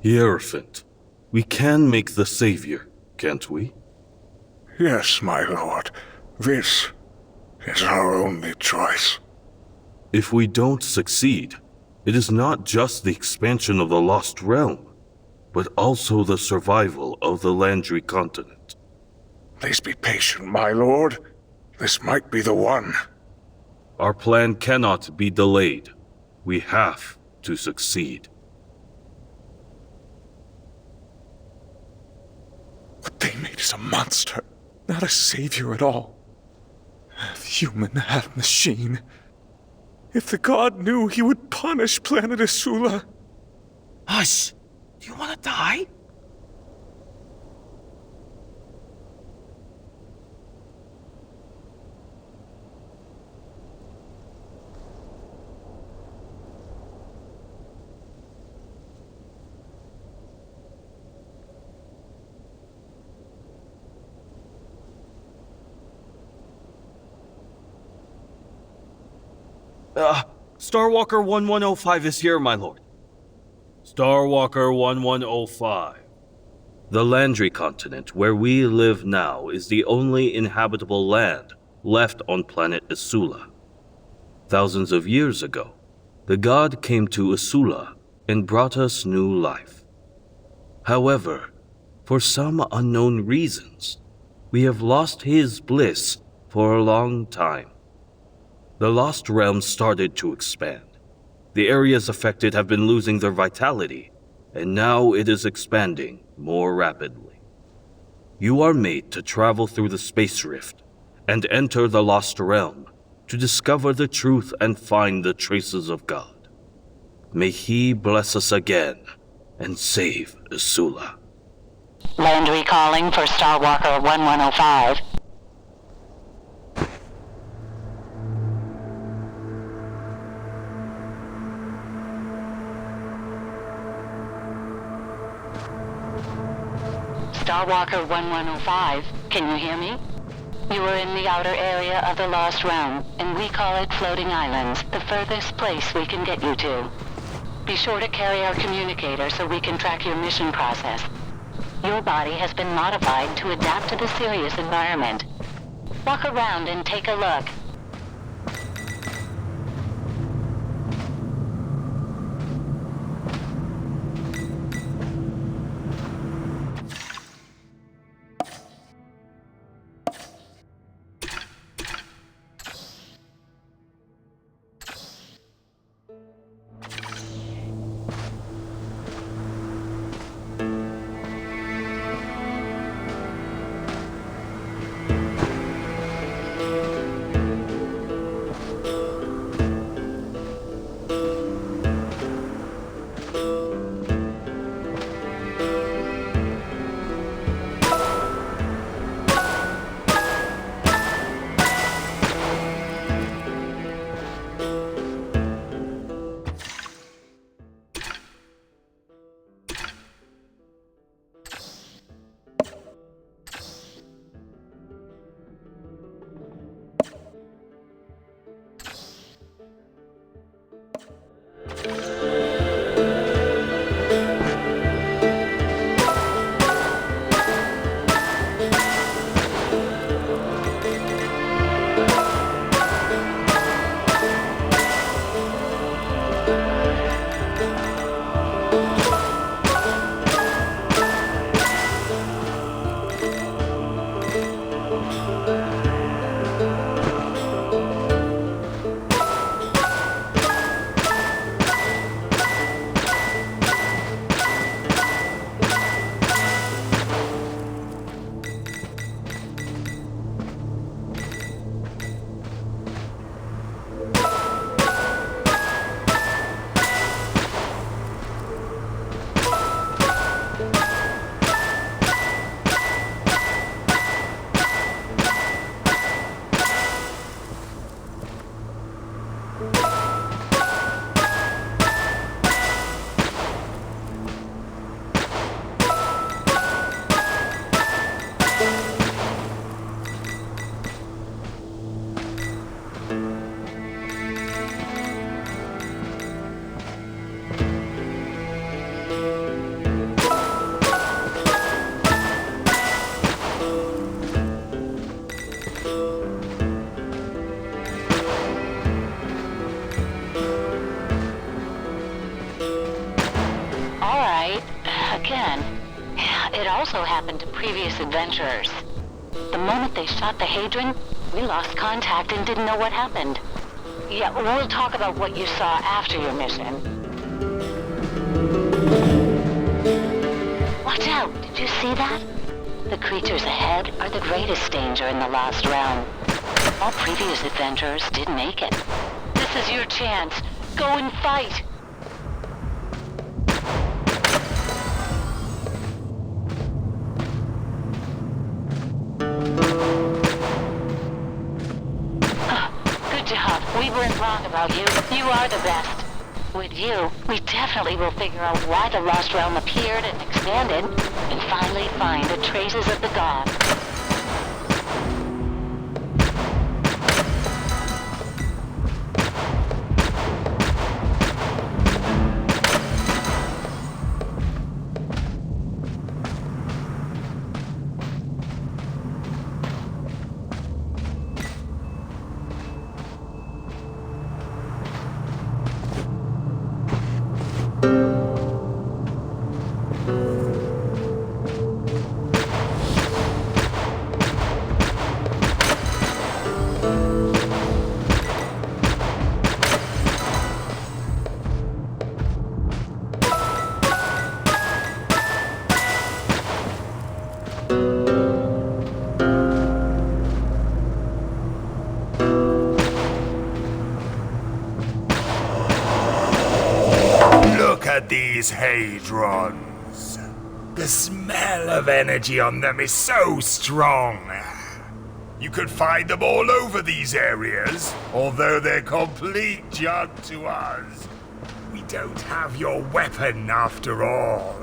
Hierophant, we can make the savior, can't we? Yes, my lord. This is our only choice. If we don't succeed, it is not just the expansion of the Lost Realm, but also the survival of the Landry continent. Please be patient, my lord. This might be the one. Our plan cannot be delayed. We have to succeed. What they made is a monster, not a savior at all. Half human, half machine. If the god knew, he would punish planet Esula. Hush! Do you want to die? Starwalker 1105 is here, my lord. Starwalker 1105. The Landry continent, where we live now, is the only inhabitable land left on planet Esula. Thousands of years ago, the god came to Esula and brought us new life. However, for some unknown reasons, we have lost his bliss for a long time. The Lost Realm started to expand. The areas affected have been losing their vitality, and now it is expanding more rapidly. You are made to travel through the space rift and enter the Lost Realm to discover the truth and find the traces of God. May he bless us again and save Esula. Landry calling for Starwalker 1105. Starwalker 1105, can you hear me? You are in the outer area of the Lost Realm, and we call it Floating Islands, the furthest place we can get you to. Be sure to carry our communicator so we can track your mission process. Your body has been modified to adapt to the Sirius environment. Walk around and take a look. right. Again. It also happened to previous adventurers. The moment they shot the Hadron, we lost contact and didn't know what happened. Yeah, we'll talk about what you saw after your mission. Watch out! Did you see that? The creatures ahead are the greatest danger in the Lost Realm. All previous adventurers didn't make it. This is your chance. Go and fight! Good job. We weren't wrong about you. You are the best. With you, we definitely will figure out why the Lost Realm appeared and expanded, and finally find the traces of the god. Look at these Hadrons. The smell of energy on them is so strong. You could find them all over these areas, although they're complete junk to us. We don't have your weapon after all.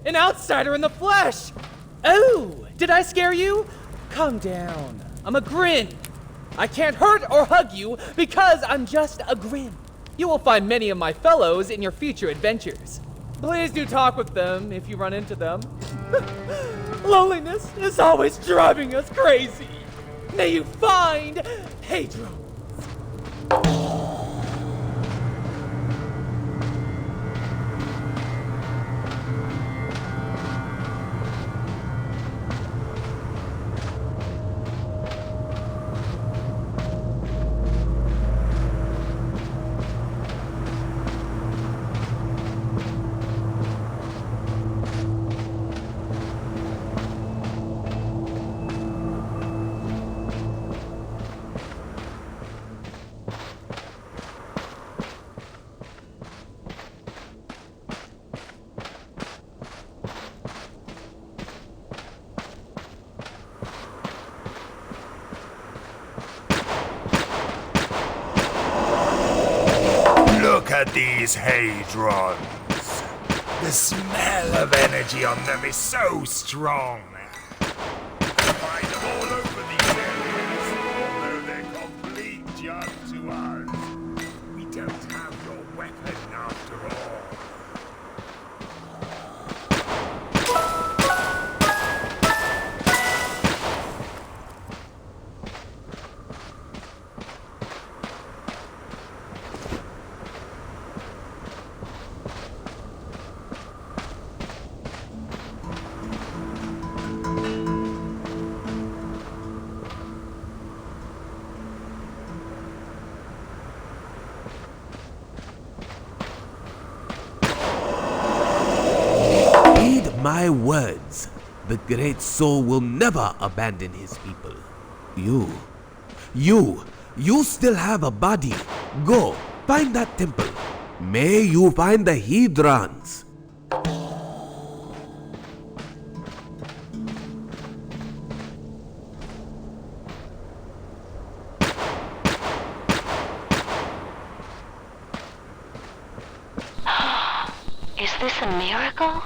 An outsider in the flesh! Oh, did I scare you? Calm down. I'm a Grin. I can't hurt or hug you because I'm just a Grin. You will find many of my fellows in your future adventures. Please do talk with them if you run into them. Loneliness is always driving us crazy. May you find Hadron. Look at these Hadrons. The smell of energy on them is so strong. You can find them all over these areas, although they're complete junk to us. We don't have your weapon after all. My words, the great soul will never abandon his people. You still have a body, Go, find that temple. May you find the Hedrons. Is this a miracle?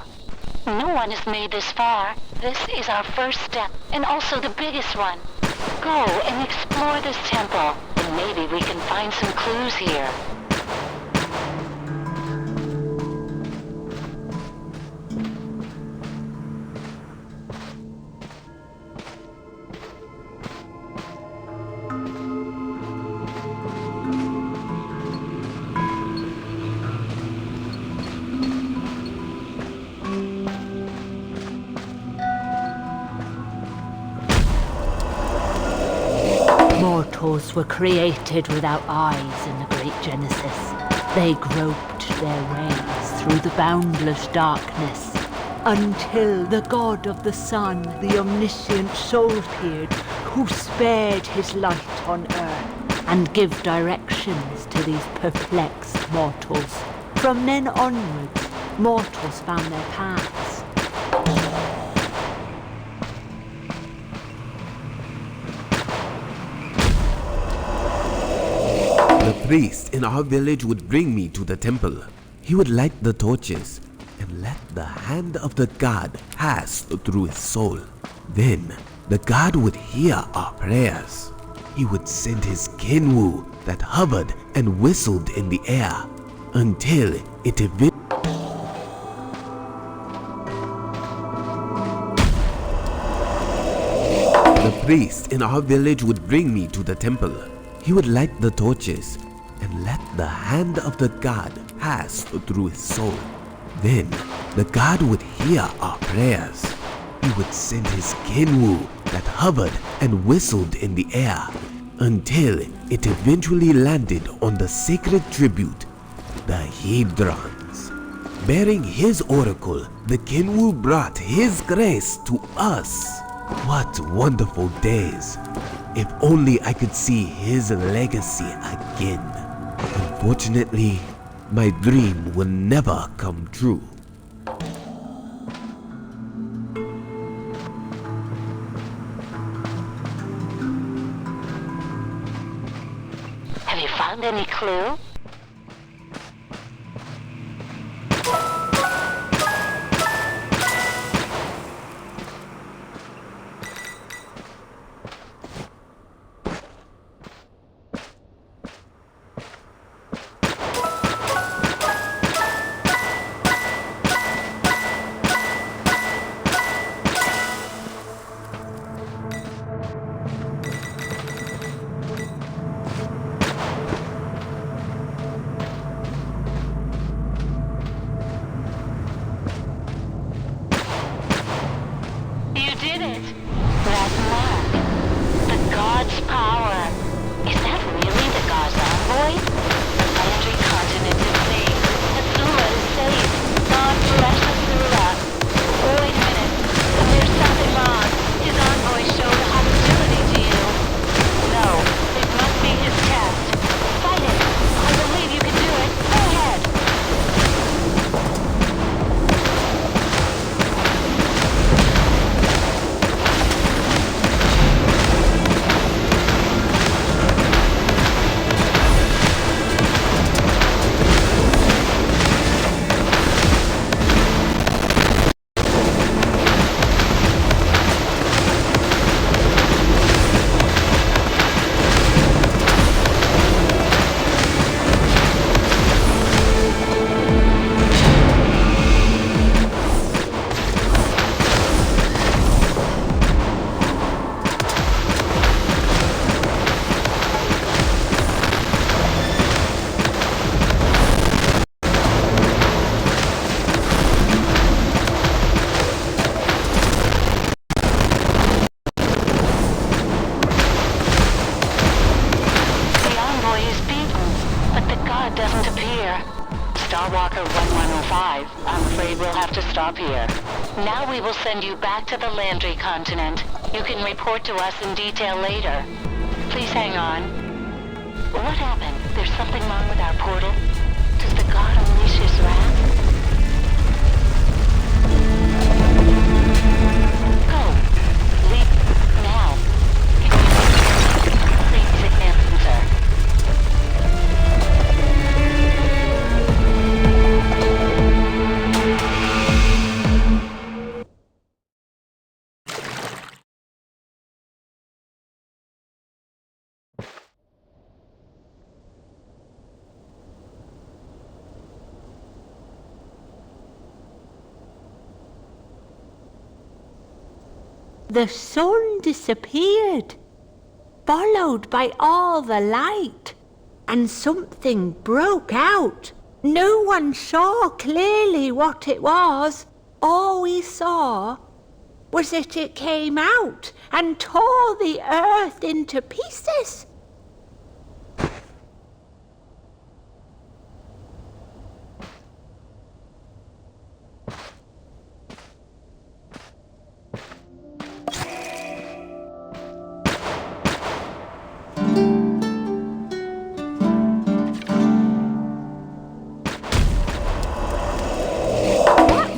No one has made this far. This is our first step, and also the biggest one. Go and explore this temple, and maybe we can find some clues here. Mortals were created without eyes in the Great Genesis. They groped their ways through the boundless darkness until the god of the sun, the omniscient soul appeared, who spared his light on earth and give directions to these perplexed mortals. From then onwards, mortals found their paths. The priest in our village would bring me to the temple. He would light the torches and let the hand of the god pass through his soul. Then the god would hear our prayers. He would send his kinwu that hovered and whistled in the air until it eventually. The priest in our village would bring me to the temple. He would light the torches and let the hand of the god pass through his soul. Then the god would hear our prayers. He would send his kinwu that hovered and whistled in the air until it eventually landed on the sacred tribute, the Hedrons. Bearing his oracle, the kinwu brought his grace to us. What wonderful days! If only I could see his legacy again. Unfortunately, my dream will never come true. Have you found any clue? Walker 1105, I'm afraid we'll have to stop here. Now we will send you back to the Landry continent. You can report to us in detail later. Please hang on. What happened? There's something the sun disappeared, followed by all the light, and something broke out. No one saw clearly what it was. All we saw was that it came out and tore the earth into pieces.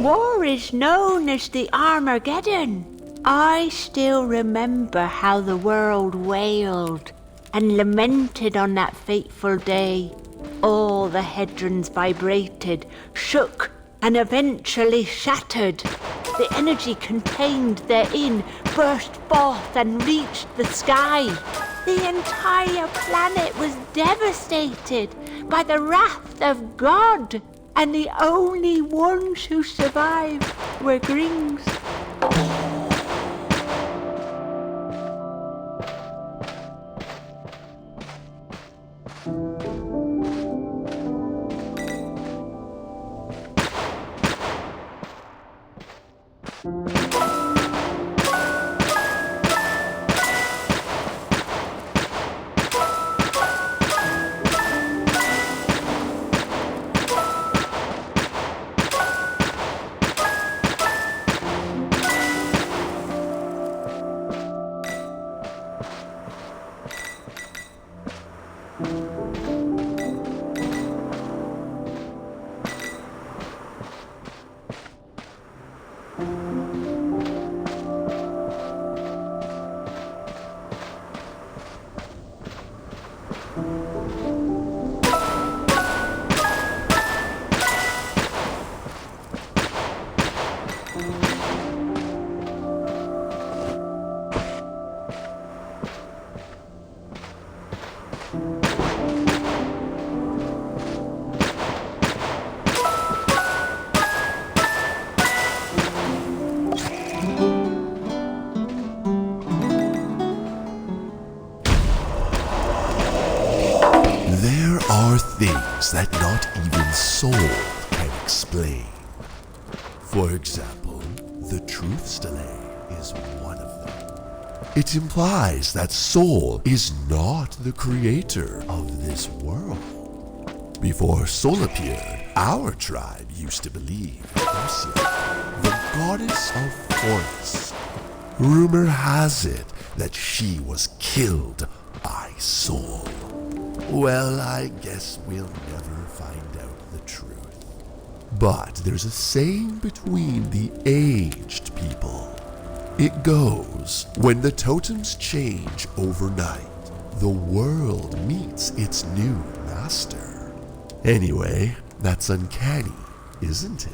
War is known as the Armageddon. I still remember how the world wailed and lamented on that fateful day. All the hedrons vibrated, shook, and eventually shattered. The energy contained therein burst forth and reached the sky. The entire planet was devastated by the wrath of God, and the only ones who survived were Grings. Things that not even soul can explain. For example, the truth delay is one of them. It implies that soul is not the creator of this world. Before soul appeared, our tribe used to believe Esula, the goddess of forests. Rumor has it that she was killed by soul. Well, I guess we'll never find out the truth. But there's a saying between the aged people. It goes, when the totems change overnight, the world meets its new master. Anyway, that's uncanny, isn't it?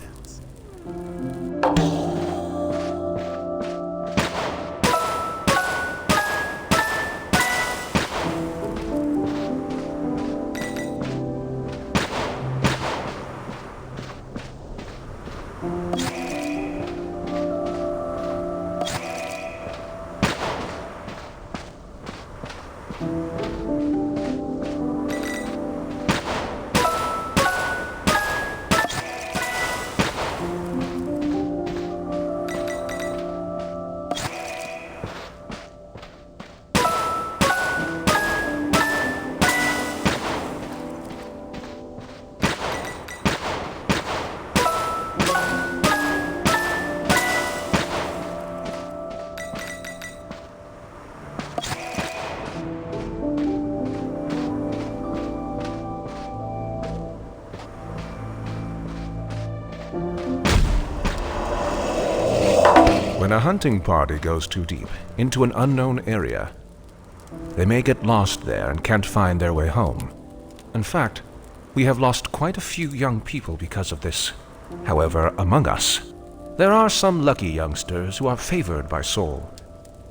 When a hunting party goes too deep into an unknown area, they may get lost there and can't find their way home. In fact, we have lost quite a few young people because of this. However, among us, there are some lucky youngsters who are favored by Soul.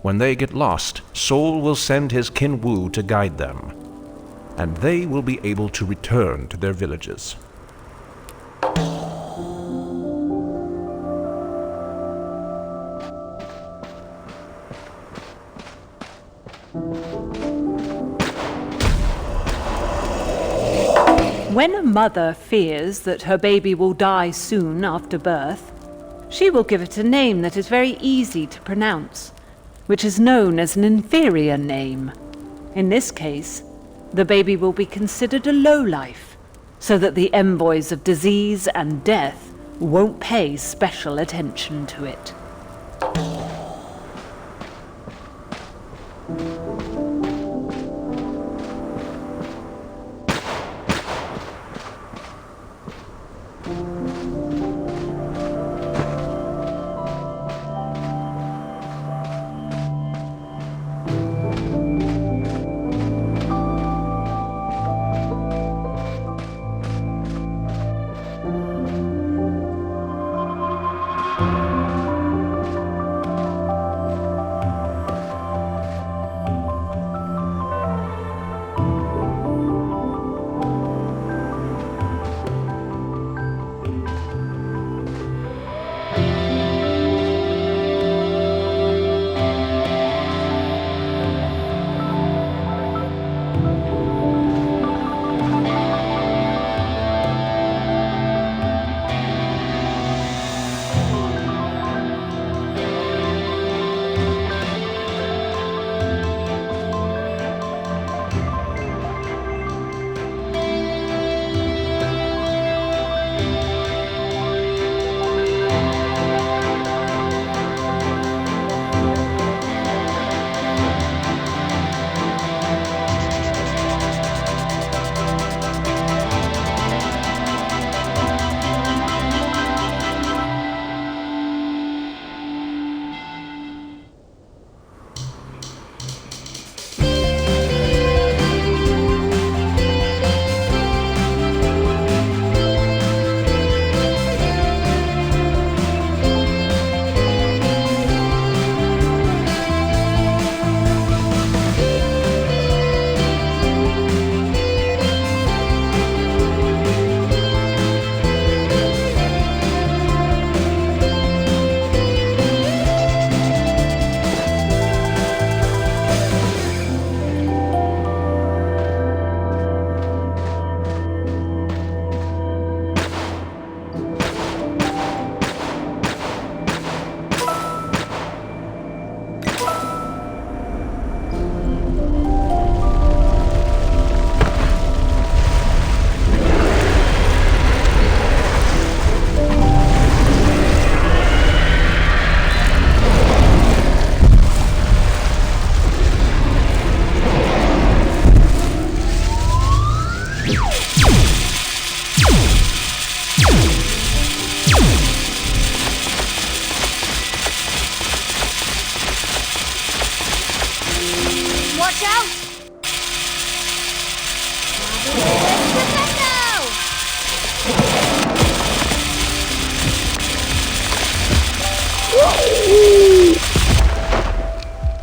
When they get lost, Soul will send his Kinwu to guide them, and they will be able to return to their villages. When a mother fears that her baby will die soon after birth, she will give it a name that is very easy to pronounce, which is known as an inferior name. In this case, the baby will be considered a lowlife, so that the envoys of disease and death won't pay special attention to it.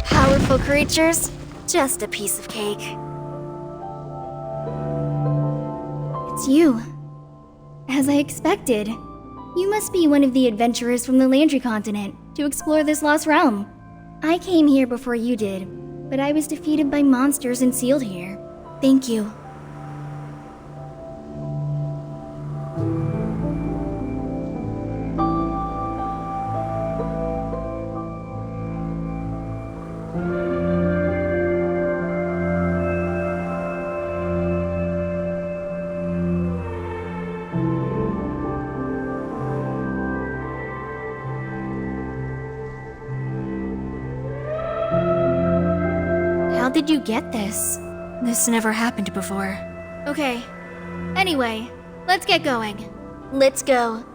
Powerful creatures, just a piece of cake. It's you. As I expected. You must be one of the adventurers from the Landry continent to explore this lost realm. I came here before you did, but I was defeated by monsters and sealed here. Thank you. How did you get this? This never happened before. Okay. Anyway, let's get going. Let's go.